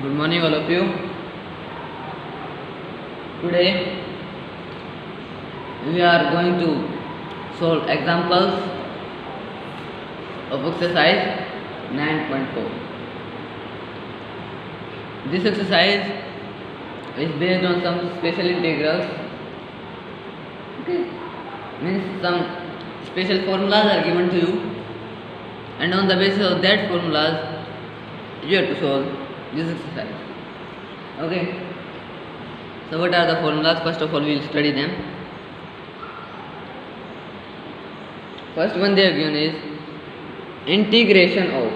Good morning, all of you. Today we are going to solve examples of exercise 9.4. This exercise is based on some special integrals. Okay, means some special formulas are given to you, and on the basis of that formulas you have to solve this exercise. Okay, so what are the formulas? First of all, we will study them. First one they have given is integration of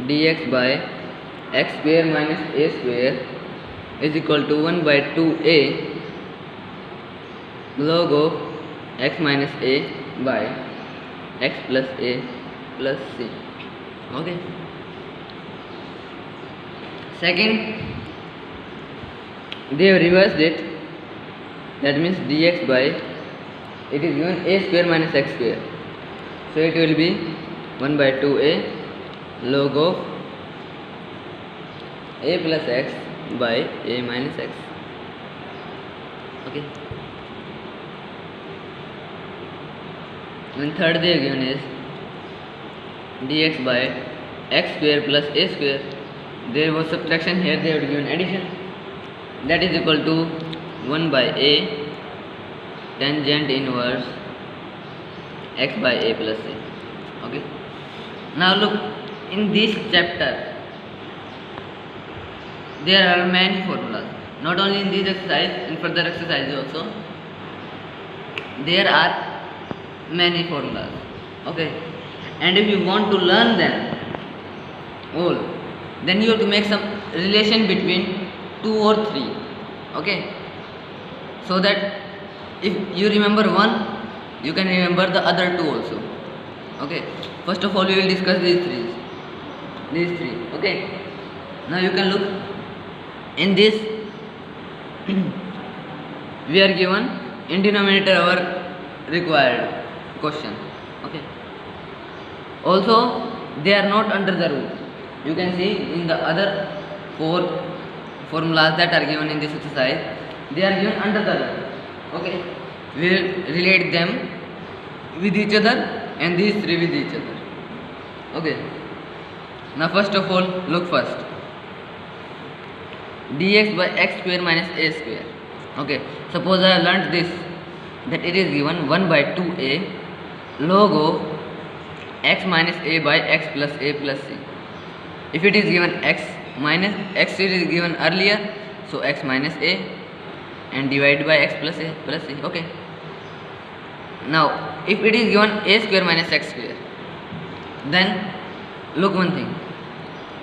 dx by x square minus a square is equal to 1 by 2a log of x minus a by x plus a plus c. Okay. Second, they have reversed it. That means dx by, it is given a square minus x square, so it will be 1 by 2a log of a plus x by a minus x. Okay. And third they have given is dx by x square plus a square. There was subtraction, here they have given addition. That is equal to 1 by a tangent inverse x by a plus a. Okay. Now look, in this chapter there are many formulas. Not only in this exercise, in further exercises also there are many formulas. Okay. And if you want to learn them all, then you have to make some relation between 2 or 3. Okay, so that if you remember one, you can remember the other two also. Okay, first of all we will discuss these three. Okay, now you can look in this. We are given in denominator our required question. Okay, also they are not under the root. You can see in the other 4 formulas that are given in this exercise, they are given under the root. Okay, we will relate them with each other and these 3 with each other. Okay, now first of all look first, dx by x square minus a square. Okay, suppose I have learnt this, that it is given 1 by 2a log of x minus a by x plus a plus c. If it is given x minus x, it is given earlier, so x minus a and divided by x plus a plus c. Okay, now if it is given a square minus x square, then look one thing,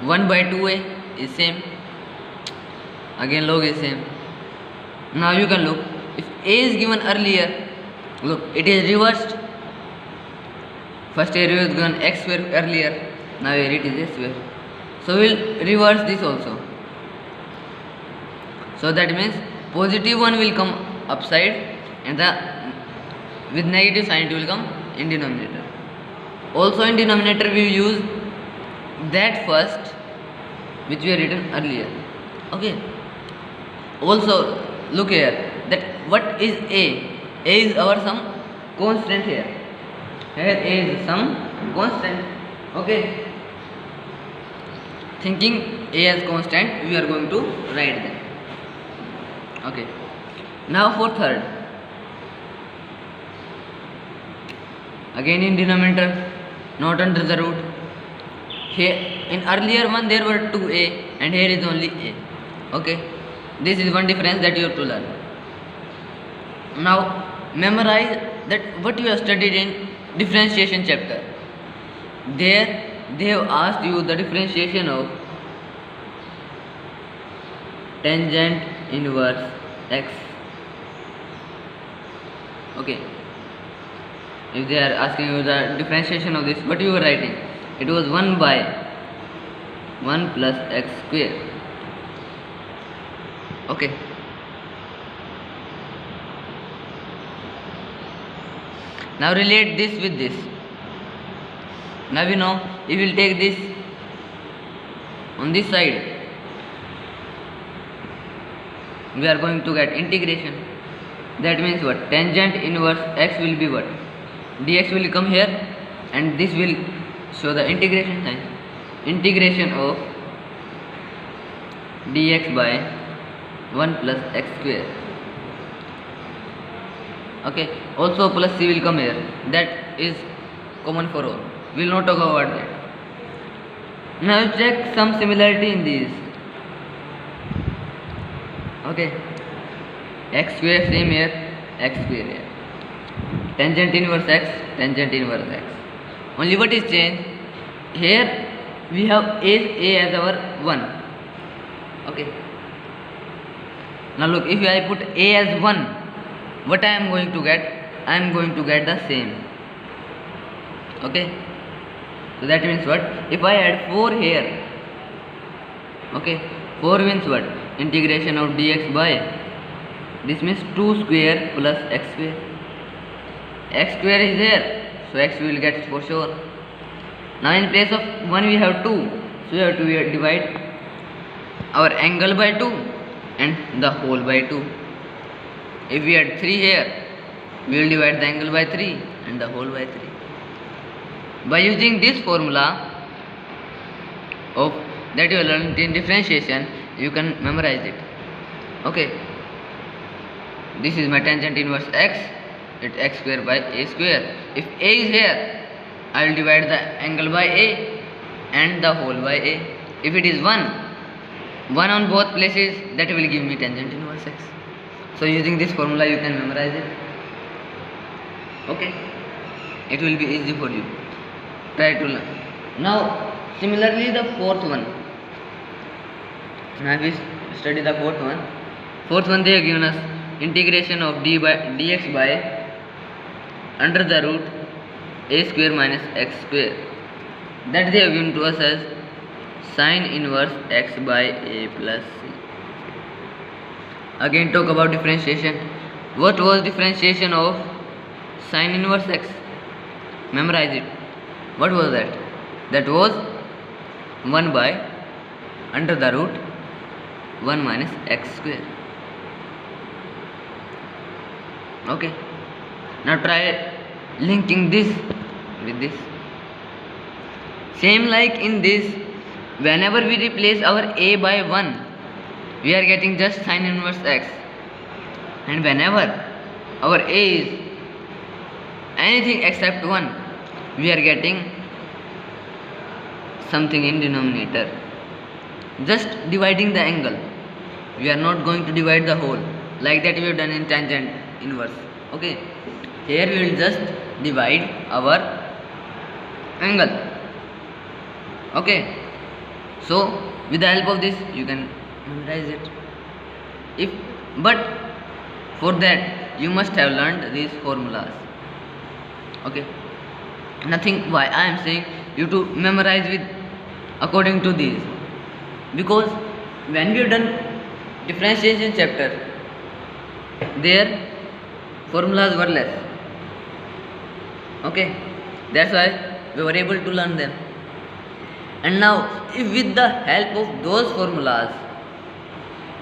1 by 2a is same, again log is same. Now you can look, if a is given earlier, look, it is reversed. First area is given x square earlier, now here it is a square. So we will reverse this also. So that means positive one will come upside and the with negative sign it will come in denominator. Also in denominator we use that first which we have written earlier. Okay. Also look here, that what is a? A is our some constant here. Here a is some constant. Okay. Thinking a as constant, we are going to write them. Okay. Now for third, again in denominator, not under the root. Here in earlier one there were 2a and here is only a. Okay. This is one difference that you have to learn. Now memorize that what you have studied in differentiation chapter. There they have asked you the differentiation of tangent inverse x. Okay, if they are asking you the differentiation of this, what you were writing? It was 1 by 1 plus x square. Okay, now relate this with this. Now we know if we will take this on this side, we are going to get integration. That means what? Tangent inverse x will be what? Dx will come here and this will show the integration sign. Integration of dx by 1 plus x square. Okay, also plus c will come here. That is common for all. We will not talk about that. Now check some similarity in these. Okay, x square same here, x square here. Tangent inverse x, tangent inverse x. Only what is changed? Here we have a as our 1. Okay. Now look, if I put a as 1, what I am going to get? I am going to get the same. Okay. So that means what? If I add 4 here, okay, 4 means what? Integration of dx by, this means 2 square plus x square. X square is here, so x we will get for sure. Now in place of 1 we have 2, so we have to divide our angle by 2 and the whole by 2. If we add 3 here, we will divide the angle by 3 and the whole by 3. By using this formula of that you learned in differentiation, you can memorize it. Okay, this is my tangent inverse x, it's x square by a square. If a is here, I will divide the angle by a and the whole by a. If it is 1 on both places, that will give me tangent inverse x. So using this formula you can memorize it. Okay, it will be easy for you. Try to learn. Now similarly the fourth one. Now we study the fourth one. Fourth one they have given us integration of dx by under the root a square minus x square. That they have given to us as sin inverse x by a plus c. Again talk about differentiation. What was differentiation of sin inverse x? Memorize it. What was that? That was 1 by under the root 1 minus x square. Okay. Now try linking this with this. Same like in this, whenever we replace our a by 1, we are getting just sin inverse x. And whenever our a is anything except 1, we are getting something in denominator. Just dividing the angle. We are not going to divide the whole. Like that we have done in tangent inverse. Okay. Here we will just divide our angle. Okay. So with the help of this you can memorize it. But for that you must have learned these formulas. Okay. Nothing why I am saying you to memorize with according to these, because when we have done differentiation chapter, their formulas were less. Okay, that's why we were able to learn them. And now if with the help of those formulas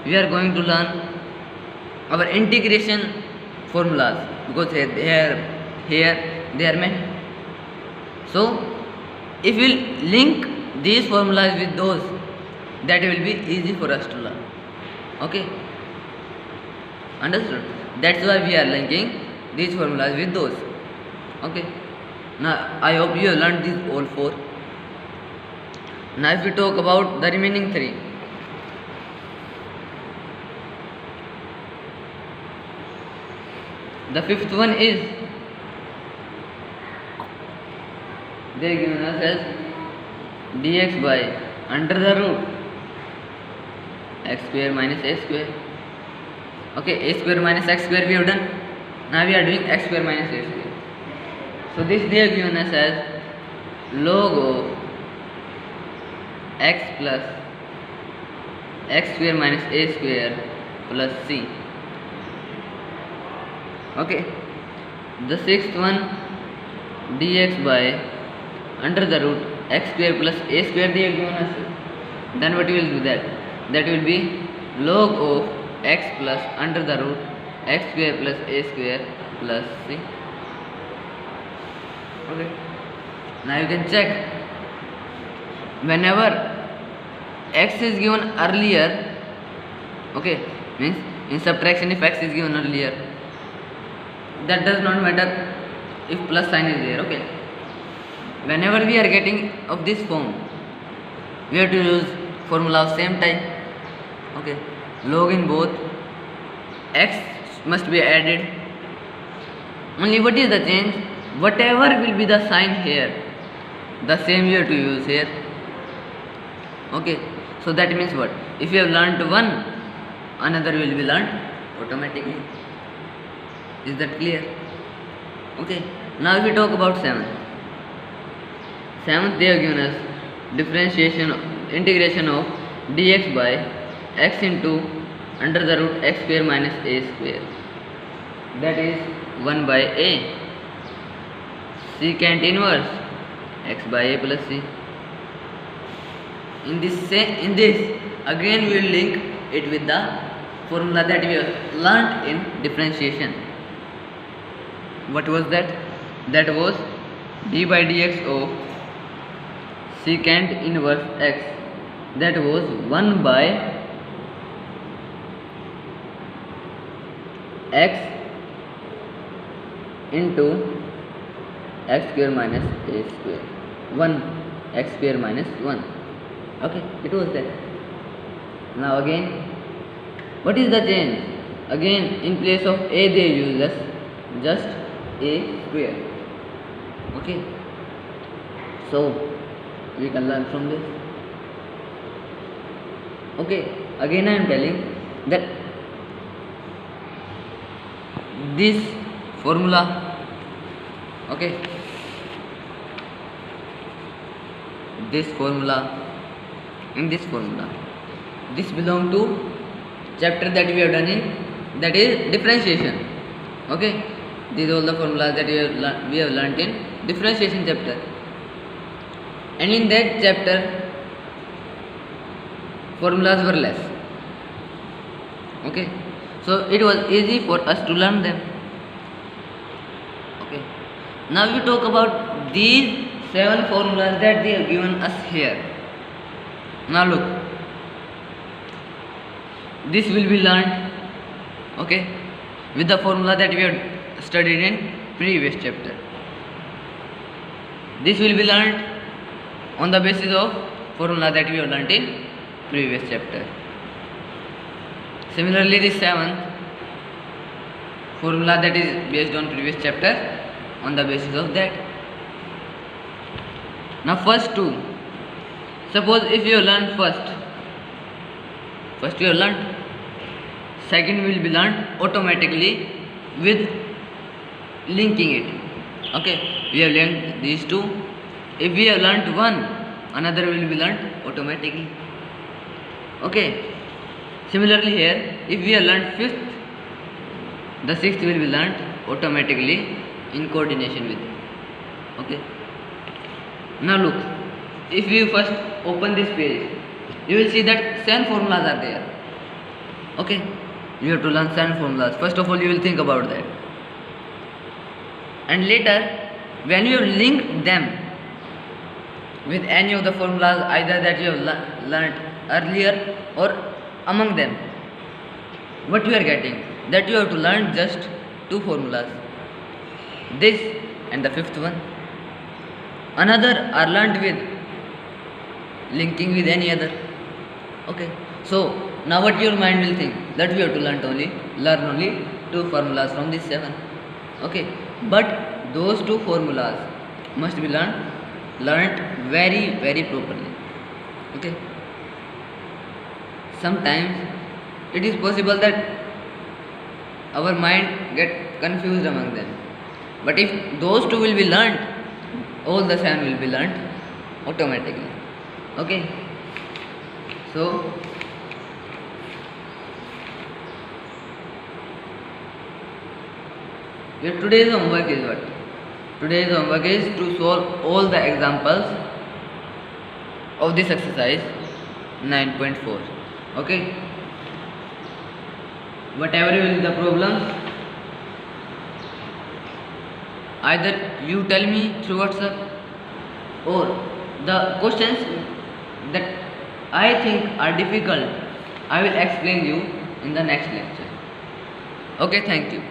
we are going to learn our integration formulas, because here they are many. So if we will link these formulas with those, that will be easy for us to learn. Okay, understood? That's why we are linking these formulas with those. Okay, now I hope you have learned these all 4. Now if we talk about the remaining 3, the fifth one is they are given us as dx by under the root x square minus a square. Okay, a square minus x square we have done. Now we are doing x square minus a square. So this they have given us as log of x plus x square minus a square plus c. Okay, the sixth one dx by under the root x square plus a square they have given us. Then what we will do that will be log of x plus under the root x square plus a square plus c. Okay, now you can check whenever x is given earlier, okay, means in subtraction if x is given earlier, that does not matter if plus sign is there. Okay, whenever we are getting of this form, we have to use formula of same type. Okay, log in both, x must be added. Only what is the change? Whatever will be the sign here, the same you have to use here. Okay, so that means what? If you have learnt one, another will be learnt automatically. Is that clear? Okay, now if we talk about 7th, they have given us differentiation, integration of dx by x into under the root x square minus a square, that is 1 by a secant inverse x by a plus c. In this again we will link it with the formula that we have learnt in differentiation. What was that? That was d by dx of secant inverse x, that was 1 by x into x square minus a square, 1 x square minus 1. Okay, it was that. Now again, what is the change? Again, in place of a they use just a square. Okay, so we can learn from this. Okay, again I am telling that this formula, okay, this formula, in this formula, this belong to chapter that we have done in, that is differentiation. Okay, these are all the formulas that we have learnt in differentiation chapter, and in that chapter formulas were less. Okay, so it was easy for us to learn them. Okay, now we talk about these 7 formulas that they have given us here. Now look, this will be learned, okay, with the formula that we have studied in previous chapter. This will be learned on the basis of formula that we have learnt in previous chapter. Similarly, this 7th formula that is based on previous chapter, on the basis of that. Now first 2, suppose if you learn first you have learnt, second will be learnt automatically with linking it. Okay, we have learned these 2. If we have learnt one, another will be learnt automatically. Okay, similarly here, if we have learnt 5th, the 6th will be learnt automatically in coordination with it. Okay, now look, if you first open this page, you will see that 7 formulas are there. Okay, you have to learn 7 formulas. First of all, you will think about that, and later when you have linked them with any of the formulas, either that you have learnt earlier or among them, what you are getting, that you have to learn just 2 formulas, this and the 5th one. Another are learnt with linking with any other. Okay, so now what your mind will think, that we have to learn only 2 formulas from these 7. Okay, but those 2 formulas must be learnt very properly. Okay, sometimes it is possible that our mind get confused among them, but if those 2 will be learnt, all the 7 will be learnt automatically. Okay, so today's homework is what? Today's homework is to solve all the examples of this exercise 9.4. Okay, whatever will be the problem, either you tell me through WhatsApp or the questions that I think are difficult, I will explain you in the next lecture. Okay, thank you.